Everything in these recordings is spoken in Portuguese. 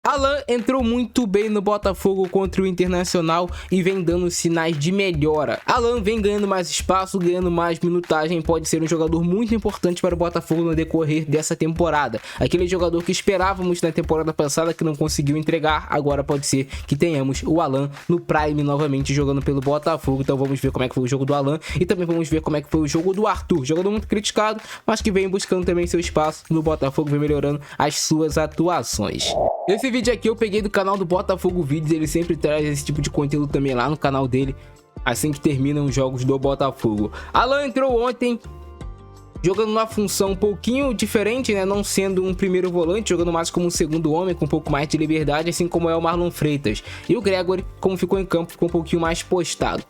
Alan entrou muito bem no Botafogo contra o Internacional e vem dando sinais de melhora. Alan vem ganhando mais espaço, ganhando mais minutagem, pode ser um jogador muito importante para o Botafogo no decorrer dessa temporada. Aquele jogador que esperávamos na temporada passada que não conseguiu entregar, agora pode ser que tenhamos o Alan no Prime novamente jogando pelo Botafogo. Então vamos ver como é que foi o jogo do Alan e também vamos ver como é que foi o jogo do Arthur, jogador muito criticado, mas que vem buscando também seu espaço no Botafogo, vem melhorando as suas atuações. Esse vídeo aqui eu peguei do canal do Botafogo Vídeos, ele sempre traz esse tipo de conteúdo também lá no canal dele, assim que terminam os jogos do Botafogo. Alan entrou ontem jogando numa função um pouquinho diferente, né? Não sendo um primeiro volante, jogando mais como um segundo homem, com um pouco mais de liberdade, assim como é o Marlon Freitas. E o Gregory, como ficou em campo, ficou um pouquinho mais postado.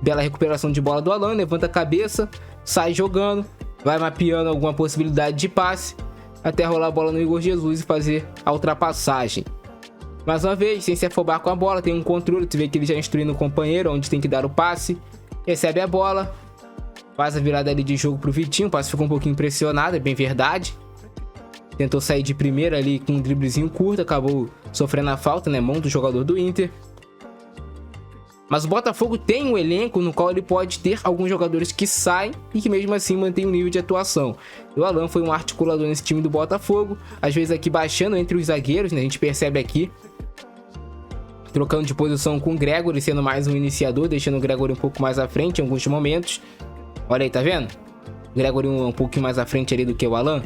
Bela recuperação de bola do Alan, levanta a cabeça, sai jogando, vai mapeando alguma possibilidade de passe, até rolar a bola no Igor Jesus e fazer a ultrapassagem. Mais uma vez, sem se afobar com a bola, tem um controle, tu vê que ele já instruindo o companheiro onde tem que dar o passe, recebe a bola, faz a virada ali de jogo pro Vitinho, o passe ficou um pouquinho pressionado, é bem verdade. Tentou sair de primeira ali com um driblezinho curto, acabou sofrendo a falta, né, mão do jogador do Inter. Mas o Botafogo tem um elenco no qual ele pode ter alguns jogadores que saem e que mesmo assim mantém um nível de atuação. O Alan foi um articulador nesse time do Botafogo, às vezes aqui baixando entre os zagueiros, né? A gente percebe aqui, trocando de posição com o Gregory, sendo mais um iniciador, deixando o Gregory um pouco mais à frente em alguns momentos. Olha aí, tá vendo? O Gregory um pouquinho mais à frente ali do que o Alan.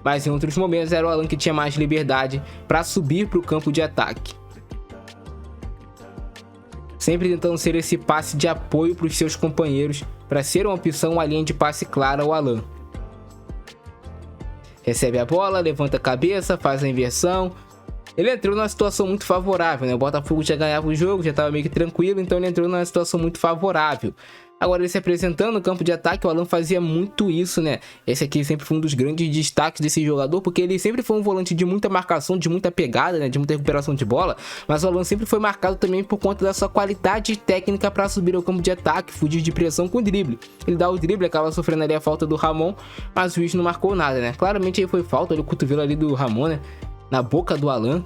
Mas em outros momentos era o Alan que tinha mais liberdade para subir para o campo de ataque. Sempre tentando ser esse passe de apoio para os seus companheiros, para ser uma opção, uma linha de passe clara ao Alan. Recebe a bola, levanta a cabeça, faz a inversão. Ele entrou numa situação muito favorável, né? O Botafogo já ganhava o jogo, já estava meio que tranquilo, então ele entrou numa situação muito favorável. Agora ele se apresentando no campo de ataque, o Alan fazia muito isso, né? Esse aqui sempre foi um dos grandes destaques desse jogador, porque ele sempre foi um volante de muita marcação, de muita pegada, né? De muita recuperação de bola, mas o Alan sempre foi marcado também por conta da sua qualidade técnica para subir ao campo de ataque, fugir de pressão com drible. Ele dá o drible, acaba sofrendo ali a falta do Ramon, mas o juiz não marcou nada, né? Claramente aí foi falta, olha o cotovelo ali do Ramon, né? Na boca do Alan.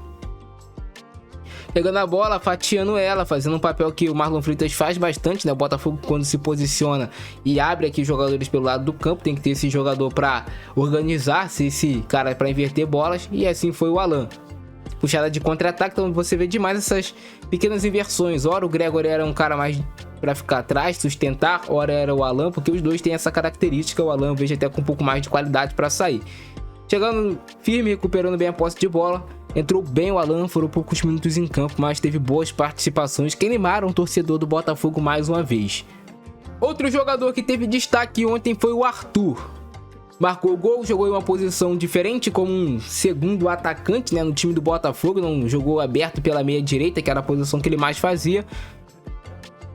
Pegando a bola, fatiando ela, fazendo um papel que o Marlon Freitas faz bastante, né? O Botafogo, quando se posiciona e abre aqui jogadores pelo lado do campo, tem que ter esse jogador para organizar-se, esse cara para inverter bolas, e assim foi o Alan. Puxada de contra-ataque, então você vê demais essas pequenas inversões. Ora o Gregory era um cara mais para ficar atrás, sustentar, ora era o Alan, porque os dois têm essa característica. O Alan eu vejo até com um pouco mais de qualidade para sair. Chegando firme, recuperando bem a posse de bola. Entrou bem o Alan, foram poucos minutos em campo, mas teve boas participações que animaram o torcedor do Botafogo mais uma vez. Outro jogador que teve destaque ontem foi o Arthur. Marcou o gol, jogou em uma posição diferente como um segundo atacante, né, no time do Botafogo, não jogou aberto pela meia direita, que era a posição que ele mais fazia.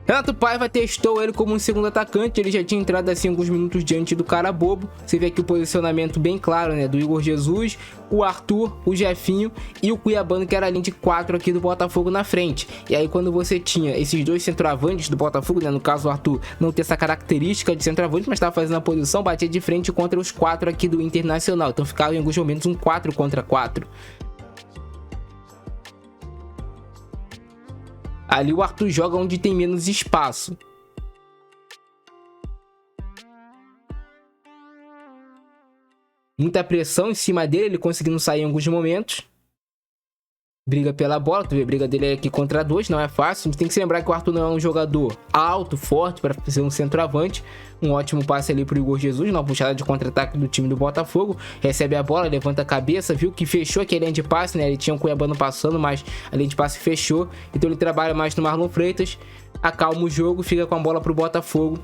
Renato Paiva testou ele como um segundo atacante, ele já tinha entrado assim alguns minutos diante do cara bobo. Você vê aqui o posicionamento bem claro, né, do Igor Jesus, o Arthur, o Jefinho e o Cuiabano, que era a linha de 4 aqui do Botafogo na frente. E aí quando você tinha esses dois centroavantes do Botafogo, né, no caso o Arthur não ter essa característica de centroavante, mas estava fazendo a posição, batia de frente contra os 4 aqui do Internacional. Então ficava em alguns momentos um 4 contra 4. Ali o Arthur joga onde tem menos espaço. Muita pressão em cima dele, ele conseguindo sair em alguns momentos. Briga pela bola, tu vê, a briga dele é aqui contra 2, não é fácil. A gente tem que se lembrar que o Arthur não é um jogador alto, forte para ser um centroavante. Um ótimo passe ali pro Igor Jesus, numa puxada de contra-ataque do time do Botafogo. Recebe a bola, levanta a cabeça, viu que fechou aqui a linha de passe, né? Ele tinha um Cuiabano passando, mas a linha de passe fechou. Então ele trabalha mais no Marlon Freitas, acalma o jogo, fica com a bola pro Botafogo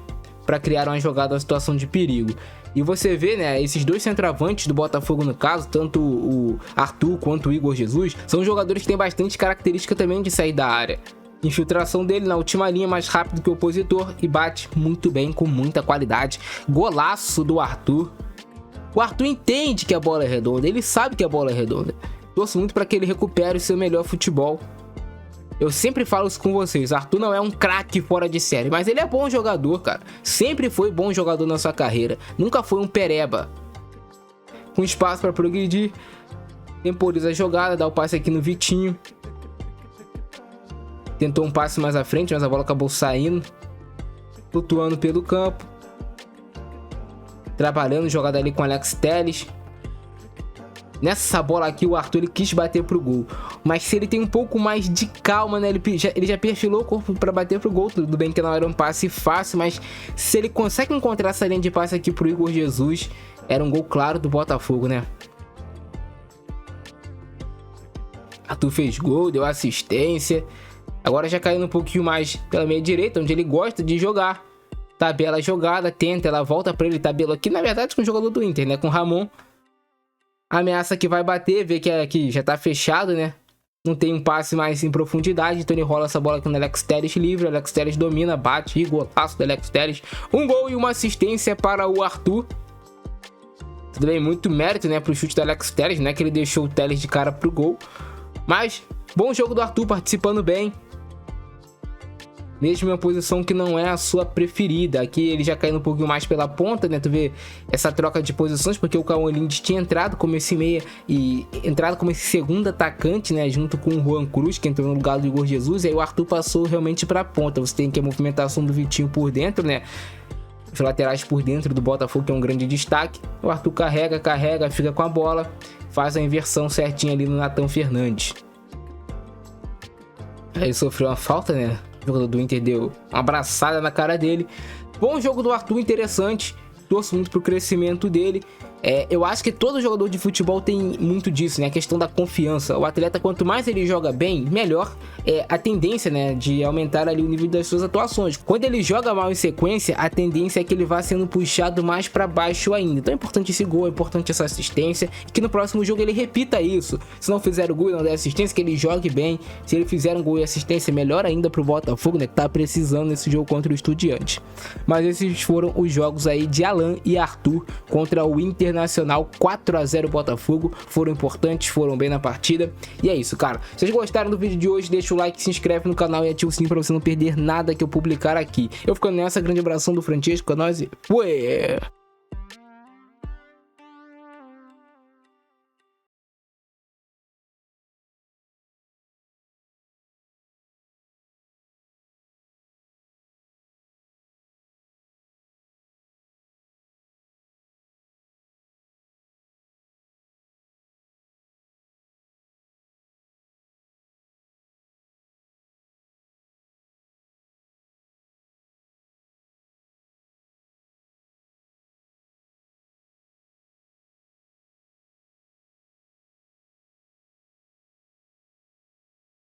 para criar uma jogada, uma situação de perigo. E você vê, né, esses dois centroavantes do Botafogo no caso, tanto o Arthur quanto o Igor Jesus, são jogadores que têm bastante característica também de sair da área. Infiltração dele na última linha, mais rápido que o opositor e bate muito bem, com muita qualidade. Golaço do Arthur. O Arthur entende que a bola é redonda, ele sabe que a bola é redonda. Torço muito para que ele recupere o seu melhor futebol. Eu sempre falo isso com vocês, Arthur não é um craque fora de série, mas ele é bom jogador, cara. Sempre foi bom jogador na sua carreira, nunca foi um pereba. Com espaço para progredir, Temporiza a jogada, dá o passe aqui no Vitinho. Tentou um passe mais à frente, mas a bola acabou saindo. Flutuando pelo campo. Trabalhando, jogada ali com o Alex Telles. Nessa bola aqui o Arthur ele quis bater pro gol. Mas se ele tem um pouco mais de calma, né? Ele já perfilou o corpo para bater pro gol. Tudo bem que não era um passe fácil, mas se ele consegue encontrar essa linha de passe aqui pro Igor Jesus, era um gol claro do Botafogo, né? Arthur fez gol, deu assistência. Agora já caindo um pouquinho mais pela meia direita, onde ele gosta de jogar. Tabela jogada, tenta, ela volta pra ele, tabela aqui, na verdade, com o jogador do Inter, né? Com o Ramon. Ameaça que vai bater, vê que aqui já tá fechado, né? Não tem um passe mais em profundidade, então ele rola essa bola aqui no Alex Telles livre. Alex Telles domina, bate, e golaço do Alex Telles. Um gol e uma assistência para o Arthur. Tudo bem, muito mérito, né, pro chute do Alex Telles, né? Que ele deixou o Telles de cara pro gol. Mas, bom jogo do Arthur, participando bem. Mesmo em uma posição que não é a sua preferida. Aqui ele já caindo um pouquinho mais pela ponta, né? Tu vê essa troca de posições, porque o Cauã Lindes tinha entrado como esse meia e entrado como esse segundo atacante, né? Junto com o Juan Cruz, que entrou no lugar do Igor Jesus. E aí o Arthur passou realmente pra ponta. Você tem aqui a movimentação do Vitinho por dentro, né? Os laterais por dentro do Botafogo, que é um grande destaque. O Arthur carrega, fica com a bola. Faz a inversão certinha ali no Nathan Fernandes. Aí sofreu uma falta, né? O jogador do Inter deu uma abraçada na cara dele. Bom jogo do Arthur, interessante. Torço muito pro crescimento dele. Eu acho que todo jogador de futebol tem muito disso, né? A questão da confiança. O atleta, quanto mais ele joga bem, melhor é a tendência, né? De aumentar ali o nível das suas atuações. Quando ele joga mal em sequência, a tendência é que ele vá sendo puxado mais para baixo ainda. Então é importante esse gol, é importante essa assistência. E que no próximo jogo ele repita isso. Se não fizer o gol e não der assistência, que ele jogue bem. Se ele fizer um gol e assistência, melhor ainda pro Botafogo, né? Que tá precisando nesse jogo contra o Estudiantes. Mas esses foram os jogos aí de Alan e Arthur contra o Internacional. 4-0 Botafogo, foram importantes, foram bem na partida. E é isso, cara. Se vocês gostaram do vídeo de hoje, deixa o like, se inscreve no canal e ativa o sininho pra você não perder nada que eu publicar aqui. Eu ficando nessa, grande abração do Francesco, é nóis e fui!